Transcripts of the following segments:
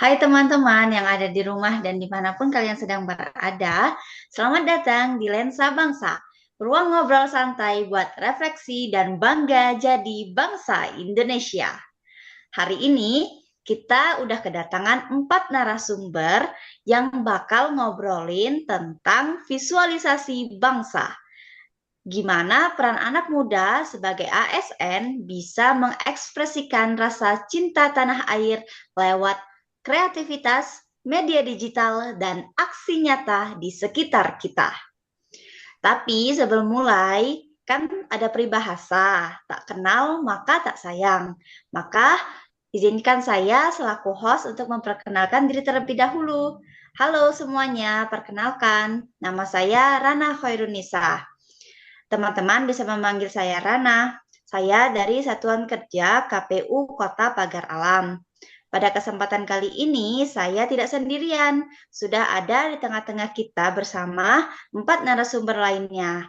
Hai teman-teman yang ada di rumah dan dimanapun kalian sedang berada, selamat datang di Lensa Bangsa, ruang ngobrol santai buat refleksi dan bangga jadi bangsa Indonesia. Hari ini kita udah kedatangan 4 narasumber yang bakal ngobrolin tentang visualisasi bangsa. Gimana peran anak muda sebagai ASN bisa mengekspresikan rasa cinta tanah air lewat kreativitas, media digital, dan aksi nyata di sekitar kita. Tapi sebelum mulai, kan ada peribahasa, tak kenal maka tak sayang. Maka izinkan saya selaku host untuk memperkenalkan diri terlebih dahulu. Halo semuanya, perkenalkan, nama saya Rana Khairunisa. Teman-teman bisa memanggil saya Rana. Saya dari Satuan Kerja KPU Kota Pagar Alam. Pada kesempatan kali ini, saya tidak sendirian. Sudah ada di tengah-tengah kita bersama 4 narasumber lainnya.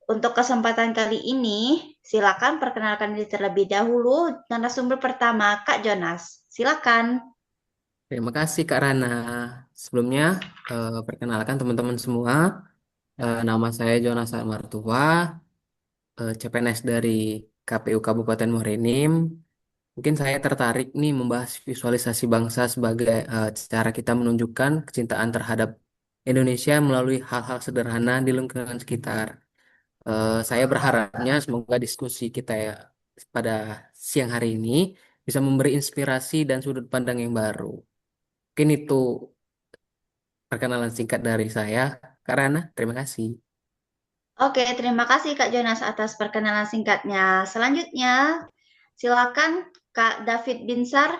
Untuk kesempatan kali ini, silakan perkenalkan diri terlebih dahulu. Narasumber pertama, Kak Jonas. Silakan. Terima kasih Kak Rana. Sebelumnya, perkenalkan teman-teman semua. Nama saya Jonas Martua, CPNS dari KPU Kabupaten Muara Enim. Mungkin saya tertarik nih membahas visualisasi bangsa sebagai cara kita menunjukkan kecintaan terhadap Indonesia melalui hal-hal sederhana di lingkungan sekitar. Saya berharapnya semoga diskusi kita ya pada siang hari ini bisa memberi inspirasi dan sudut pandang yang baru. Mungkin itu perkenalan singkat dari saya. Kak Rana, terima kasih. Oke, terima kasih Kak Jonas atas perkenalan singkatnya. Selanjutnya, silakan Kak David Binsar.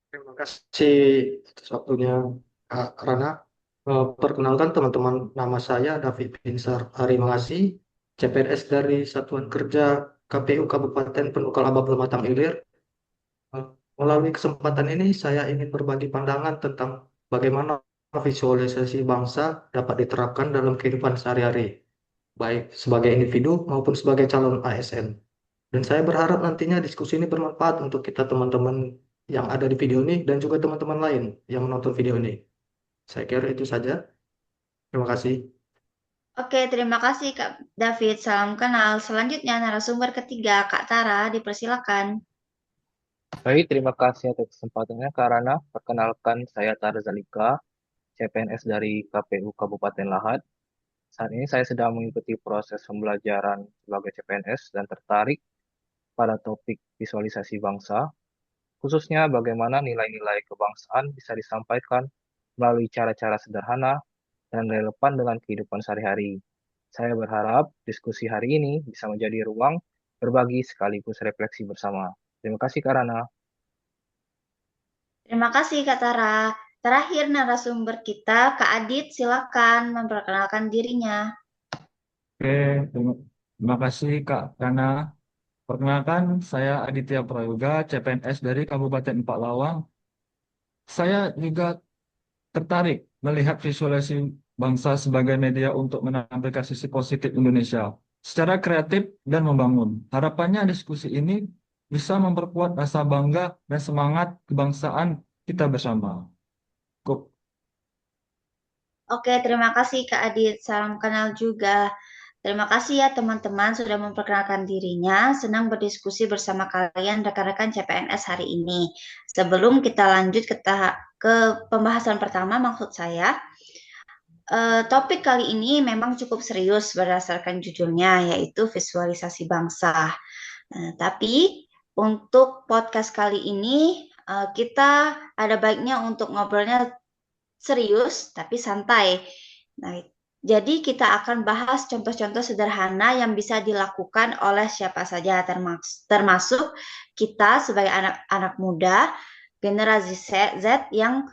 Terima kasih atas waktunya, Kak Rana. Perkenalkan teman-teman, nama saya David Binsar Harimasi, CPNS dari Satuan Kerja KPU Kabupaten Penukal Aba Pematang Ilir. Eh, Melalui kesempatan ini, saya ingin berbagi pandangan tentang bagaimana visualisasi bangsa dapat diterapkan dalam kehidupan sehari-hari, baik sebagai individu maupun sebagai calon ASN. Dan saya berharap nantinya diskusi ini bermanfaat untuk kita teman-teman yang ada di video ini dan juga teman-teman lain yang menonton video ini. Saya kira itu saja. Terima kasih. Oke, terima kasih Kak David. Salam kenal. Selanjutnya narasumber ketiga, Kak Tara, dipersilakan. Baik, terima kasih atas kesempatannya, Karana. Perkenalkan, saya Tarzalika, CPNS dari KPU Kabupaten Lahat. Saat ini saya sedang mengikuti proses pembelajaran sebagai CPNS dan tertarik pada topik visualisasi bangsa, khususnya bagaimana nilai-nilai kebangsaan bisa disampaikan melalui cara-cara sederhana dan relevan dengan kehidupan sehari-hari. Saya berharap diskusi hari ini bisa menjadi ruang berbagi sekaligus refleksi bersama. Terima kasih, Karana. Terima kasih Kak Tara. Terakhir narasumber kita, Kak Adit, silakan memperkenalkan dirinya. Oke, terima kasih Kak Rana. Perkenalkan, saya Aditya Prayoga, CPNS dari Kabupaten Empat Lawang. Saya juga tertarik melihat visualisasi bangsa sebagai media untuk menampilkan sisi positif Indonesia secara kreatif dan membangun. Harapannya diskusi ini bisa memperkuat rasa bangga dan semangat kebangsaan kita bersama. Cukup. Oke, terima kasih Kak Adit. Salam kenal juga. Terima kasih ya teman-teman sudah memperkenalkan dirinya. Senang berdiskusi bersama kalian rekan-rekan CPNS hari ini. Sebelum kita lanjut ke pembahasan pertama, maksud saya, topik kali ini memang cukup serius berdasarkan judulnya, yaitu visualisasi bangsa. Tapi untuk podcast kali ini, kita ada baiknya untuk ngobrolnya serius tapi santai. Nah, jadi kita akan bahas contoh-contoh sederhana yang bisa dilakukan oleh siapa saja, termasuk kita sebagai anak-anak muda, generasi Z yang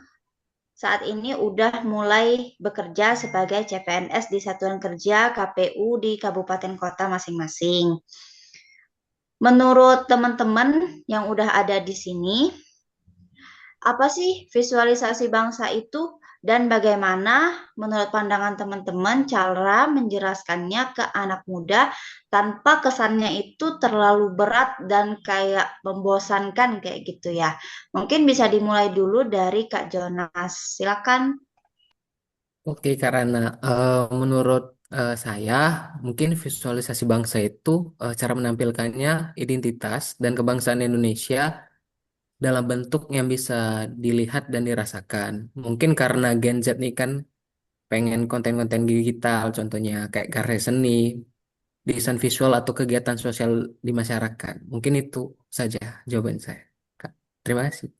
saat ini udah mulai bekerja sebagai CPNS di Satuan Kerja KPU di kabupaten kota masing-masing. Menurut teman-teman yang udah ada di sini, apa sih visualisasi bangsa itu Dan bagaimana menurut pandangan teman-teman cara menjelaskannya ke anak muda tanpa kesannya itu terlalu berat dan kayak membosankan kayak gitu ya. Mungkin bisa dimulai dulu dari Kak Jonas. Silakan. Oke, karena menurut saya mungkin visualisasi bangsa itu cara menampilkannya identitas dan kebangsaan Indonesia dalam bentuk yang bisa dilihat dan dirasakan. Mungkin karena Gen Z nih kan pengen konten-konten digital, contohnya kayak karya seni, desain visual atau kegiatan sosial di masyarakat. Mungkin itu saja jawaban saya, Kak. Terima kasih.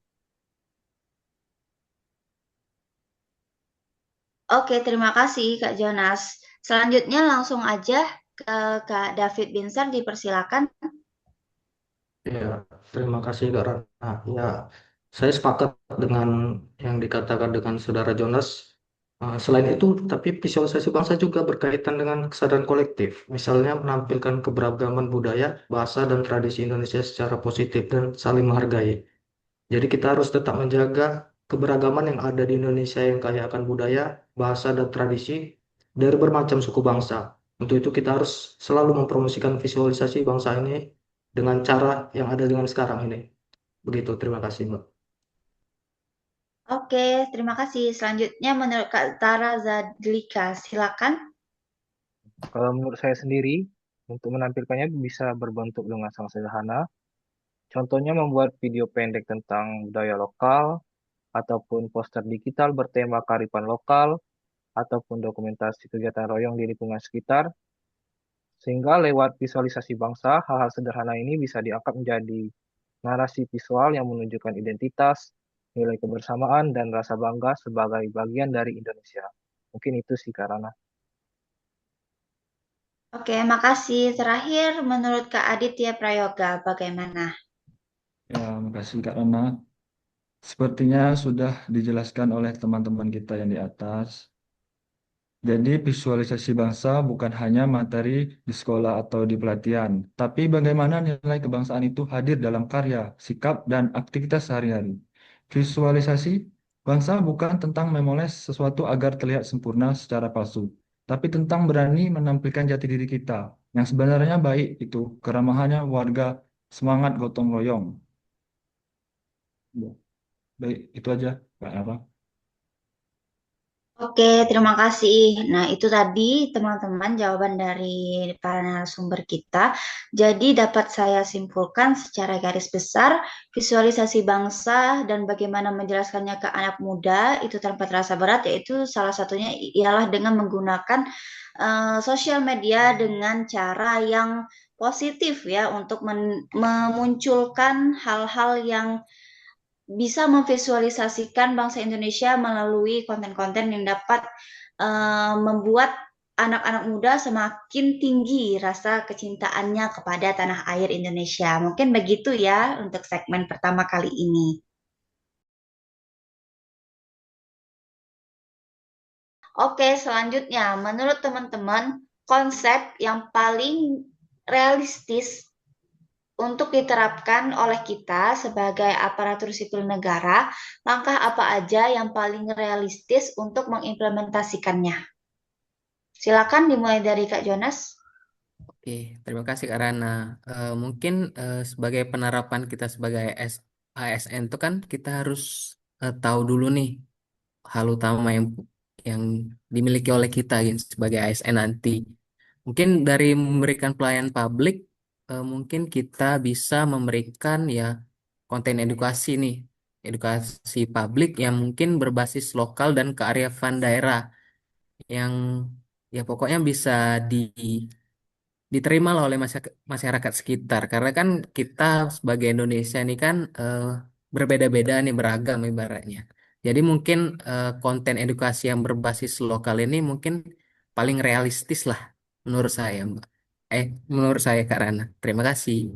Oke, terima kasih Kak Jonas. Selanjutnya langsung aja ke Kak David Binsar, dipersilakan. Ya, terima kasih Kak Rana. Ya, saya sepakat dengan yang dikatakan dengan Saudara Jonas. Selain itu, tapi visualisasi bangsa juga berkaitan dengan kesadaran kolektif. Misalnya menampilkan keberagaman budaya, bahasa, dan tradisi Indonesia secara positif dan saling menghargai. Jadi kita harus tetap menjaga keberagaman yang ada di Indonesia yang kaya akan budaya, bahasa, dan tradisi dari bermacam suku bangsa. Untuk itu kita harus selalu mempromosikan visualisasi bangsa ini dengan cara yang ada dengan sekarang ini. Begitu, terima kasih Mbak. Oke, terima kasih. Selanjutnya menurut Kak Tara Zadlika, silakan. Kalau menurut saya sendiri, untuk menampilkannya bisa berbentuk dengan sangat sederhana. Contohnya membuat video pendek tentang budaya lokal, ataupun poster digital bertema kearifan lokal, ataupun dokumentasi kegiatan royong di lingkungan sekitar, sehingga lewat visualisasi bangsa, hal-hal sederhana ini bisa diangkat menjadi narasi visual yang menunjukkan identitas, nilai kebersamaan, dan rasa bangga sebagai bagian dari Indonesia. Mungkin itu sih, Karana. Oke, makasih. Terakhir, menurut Kak Aditya Prayoga, bagaimana? Ya, makasih Kak Rana. Sepertinya sudah dijelaskan oleh teman-teman kita yang di atas. Jadi visualisasi bangsa bukan hanya materi di sekolah atau di pelatihan, tapi bagaimana nilai kebangsaan itu hadir dalam karya, sikap, dan aktivitas sehari-hari. Visualisasi bangsa bukan tentang memoles sesuatu agar terlihat sempurna secara palsu, tapi tentang berani menampilkan jati diri kita, yang sebenarnya baik itu keramahannya warga, semangat gotong royong. Ya, baik, itu aja, Pak apa? Oke, terima kasih. Nah, itu tadi teman-teman jawaban dari para narasumber kita. Jadi dapat saya simpulkan secara garis besar, visualisasi bangsa dan bagaimana menjelaskannya ke anak muda itu tanpa terasa berat, yaitu salah satunya ialah dengan menggunakan sosial media dengan cara yang positif ya untuk memunculkan hal-hal yang bisa memvisualisasikan bangsa Indonesia melalui konten-konten yang dapat membuat anak-anak muda semakin tinggi rasa kecintaannya kepada tanah air Indonesia. Mungkin begitu ya untuk segmen pertama kali ini. Oke, selanjutnya menurut teman-teman konsep yang paling realistis untuk diterapkan oleh kita sebagai aparatur sipil negara, langkah apa aja yang paling realistis untuk mengimplementasikannya? Silakan dimulai dari Kak Jonas. Oke, terima kasih Kak Rana. Mungkin sebagai penerapan kita sebagai ASN itu kan kita harus tahu dulu nih hal utama yang dimiliki oleh kita gitu, sebagai ASN nanti. Mungkin dari memberikan pelayanan publik, mungkin kita bisa memberikan ya konten edukasi nih, edukasi publik yang mungkin berbasis lokal dan kearifan daerah yang ya pokoknya bisa diterima lah oleh masyarakat sekitar. Karena kan kita sebagai Indonesia ini kan berbeda-beda nih, beragam ibaratnya. Jadi mungkin konten edukasi yang berbasis lokal ini mungkin paling realistis lah menurut saya, Mbak. Menurut saya Kak Rana. Terima kasih.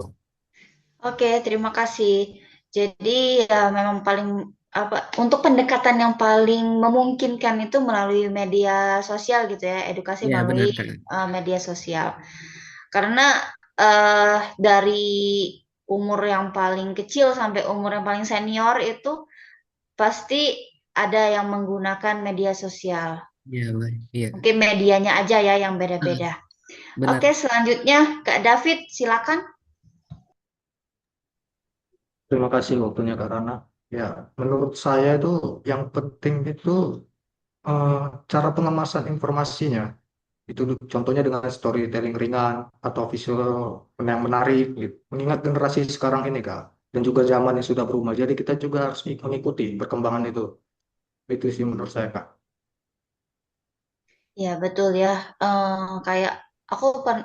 Oke, terima kasih. Jadi ya memang paling apa untuk pendekatan yang paling memungkinkan itu melalui media sosial gitu ya, edukasi Ya melalui benar Kak. media sosial. Karena dari umur yang paling kecil sampai umur yang paling senior itu pasti ada yang menggunakan media sosial. Iya, baik. Iya. Mungkin medianya aja ya yang Ah, beda-beda. benar. Oke, selanjutnya Kak David, silakan. Terima kasih waktunya Kak Rana. Ya, menurut saya itu yang penting itu eh, cara pengemasan informasinya. Itu contohnya dengan storytelling ringan atau visual yang menarik gitu. Mengingat generasi sekarang ini Kak, dan juga zaman yang sudah berubah. Jadi kita juga harus mengikuti perkembangan itu. Itu sih menurut saya Kak. Ya, betul ya. Kayak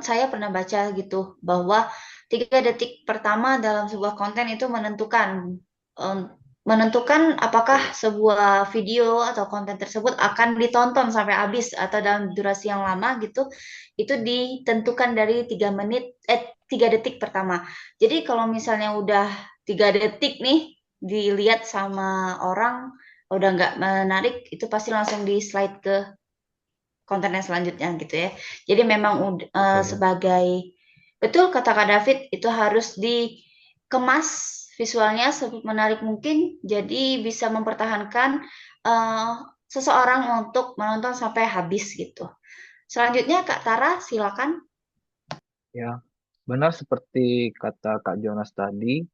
saya pernah baca gitu bahwa 3 detik pertama dalam sebuah konten itu em, menentukan apakah sebuah video atau konten tersebut akan ditonton sampai habis atau dalam durasi yang lama gitu. Itu ditentukan dari 3 detik pertama. Jadi kalau misalnya udah 3 detik nih dilihat sama orang udah nggak menarik, itu pasti langsung di slide ke konten yang selanjutnya gitu ya. Jadi memang Oke. sebagai betul kata Kak David itu harus dikemas visualnya menarik mungkin, jadi bisa mempertahankan eh, seseorang untuk menonton sampai habis gitu. Selanjutnya Kak Tara, silakan. Ya, benar seperti kata Kak Jonas tadi,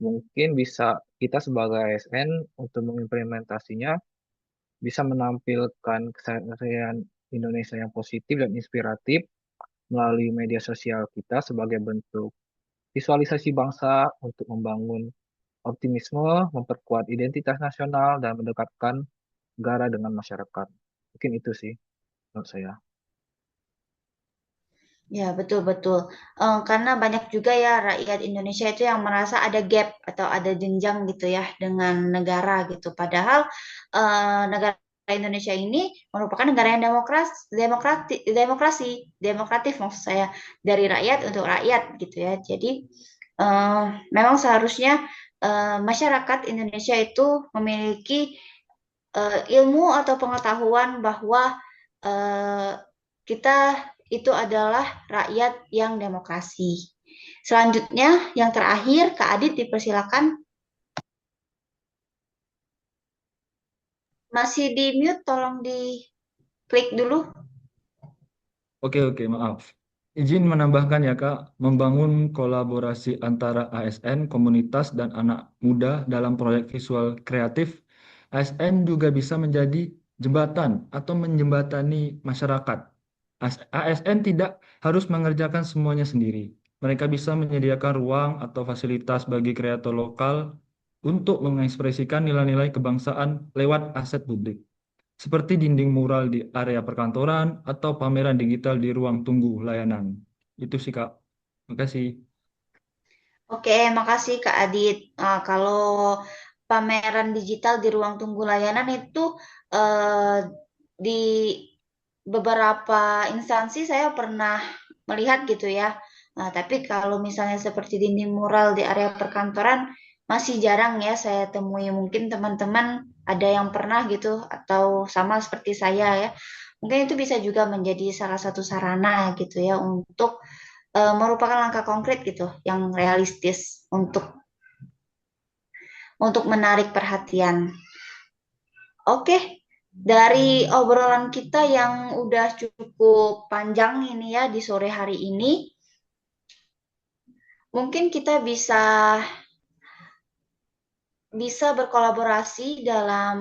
mungkin bisa kita sebagai ASN untuk mengimplementasinya bisa menampilkan keseharian Indonesia yang positif dan inspiratif melalui media sosial kita sebagai bentuk visualisasi bangsa untuk membangun optimisme, memperkuat identitas nasional, dan mendekatkan negara dengan masyarakat. Mungkin itu sih menurut saya. Ya, betul-betul. Karena banyak juga ya rakyat Indonesia itu yang merasa ada gap atau ada jenjang gitu ya dengan negara gitu. Padahal negara Indonesia ini merupakan negara yang demokratif maksud saya, dari rakyat untuk rakyat gitu ya. Jadi eh, memang seharusnya masyarakat Indonesia itu memiliki ilmu atau pengetahuan bahwa eh, kita itu adalah rakyat yang demokrasi. Selanjutnya, yang terakhir, Kak Adit dipersilakan. Masih di mute, tolong di klik dulu. Oke, maaf. Izin menambahkan ya Kak, membangun kolaborasi antara ASN, komunitas, dan anak muda dalam proyek visual kreatif. ASN juga bisa menjadi jembatan atau menjembatani masyarakat. ASN tidak harus mengerjakan semuanya sendiri. Mereka bisa menyediakan ruang atau fasilitas bagi kreator lokal untuk mengekspresikan nilai-nilai kebangsaan lewat aset publik seperti dinding mural di area perkantoran atau pameran digital di ruang tunggu layanan. Itu sih, Kak. Makasih. Oke, makasih Kak Adit. Kalau pameran digital di ruang tunggu layanan itu eh, di beberapa instansi saya pernah melihat gitu ya. Tapi kalau misalnya seperti dinding mural di area perkantoran masih jarang ya saya temui. Mungkin teman-teman ada yang pernah gitu atau sama seperti saya ya. Mungkin itu bisa juga menjadi salah satu sarana gitu ya untuk merupakan langkah konkret gitu yang realistis untuk menarik perhatian. Oke, dari obrolan kita yang udah cukup panjang ini ya di sore hari ini, mungkin kita bisa berkolaborasi dalam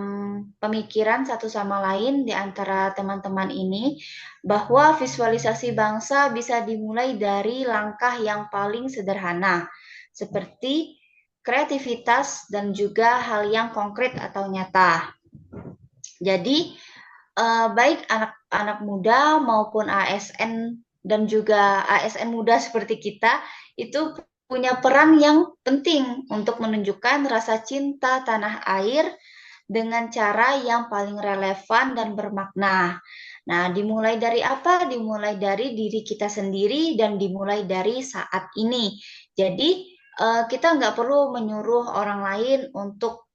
pemikiran satu sama lain di antara teman-teman ini, bahwa visualisasi bangsa bisa dimulai dari langkah yang paling sederhana, seperti kreativitas dan juga hal yang konkret atau nyata. Jadi, baik anak-anak muda maupun ASN dan juga ASN muda seperti kita itu punya peran yang penting untuk menunjukkan rasa cinta tanah air dengan cara yang paling relevan dan bermakna. Nah, dimulai dari apa? Dimulai dari diri kita sendiri dan dimulai dari saat ini. Jadi, kita nggak perlu menyuruh orang lain untuk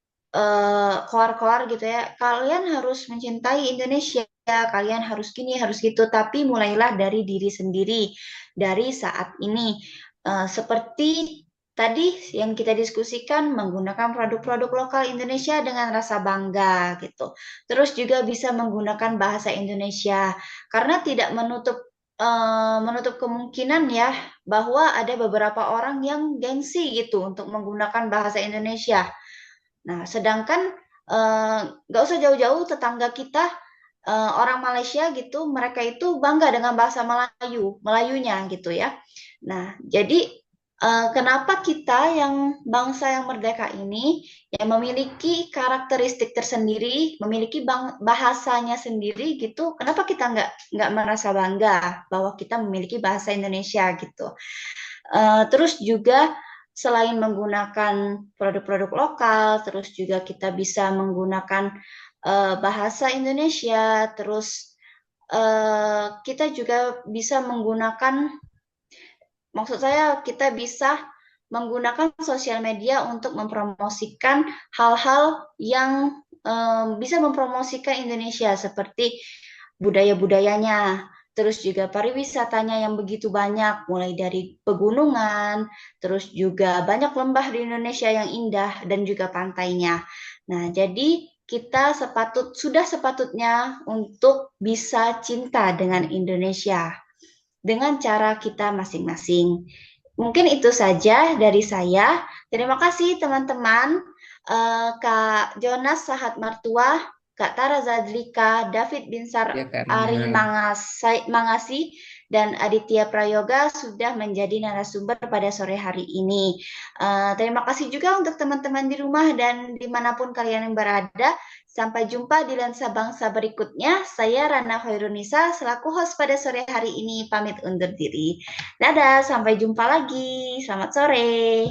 keluar-keluar gitu ya. Kalian harus mencintai Indonesia, kalian harus gini, harus gitu. Tapi mulailah dari diri sendiri, dari saat ini. Seperti tadi yang kita diskusikan menggunakan produk-produk lokal Indonesia dengan rasa bangga gitu. Terus juga bisa menggunakan bahasa Indonesia karena tidak menutup kemungkinan ya bahwa ada beberapa orang yang gengsi gitu untuk menggunakan bahasa Indonesia. Nah, sedangkan nggak usah jauh-jauh tetangga kita orang Malaysia gitu, mereka itu bangga dengan bahasa Melayunya gitu ya. Nah, jadi kenapa kita yang bangsa yang merdeka ini yang memiliki karakteristik tersendiri, memiliki bahasanya sendiri gitu, kenapa kita nggak merasa bangga bahwa kita memiliki bahasa Indonesia gitu? Terus juga selain menggunakan produk-produk lokal, terus juga kita bisa menggunakan bahasa Indonesia, terus kita juga bisa menggunakan, maksud saya kita bisa menggunakan sosial media untuk mempromosikan hal-hal yang bisa mempromosikan Indonesia seperti budaya-budayanya, terus juga pariwisatanya yang begitu banyak, mulai dari pegunungan, terus juga banyak lembah di Indonesia yang indah dan juga pantainya. Nah, jadi kita sudah sepatutnya untuk bisa cinta dengan Indonesia dengan cara kita masing-masing. Mungkin itu saja dari saya. Terima kasih teman-teman. Kak Jonas Sahat Martua, Kak Tara Zadlika, David Binsar Ya, Kak Ari Rana. Mangasi, dan Aditya Prayoga sudah menjadi narasumber pada sore hari ini. Terima kasih juga untuk teman-teman di rumah dan dimanapun kalian yang berada. Sampai jumpa di Lensa Bangsa berikutnya. Saya Rana Khairunisa selaku host pada sore hari ini pamit undur diri. Dadah, sampai jumpa lagi. Selamat sore.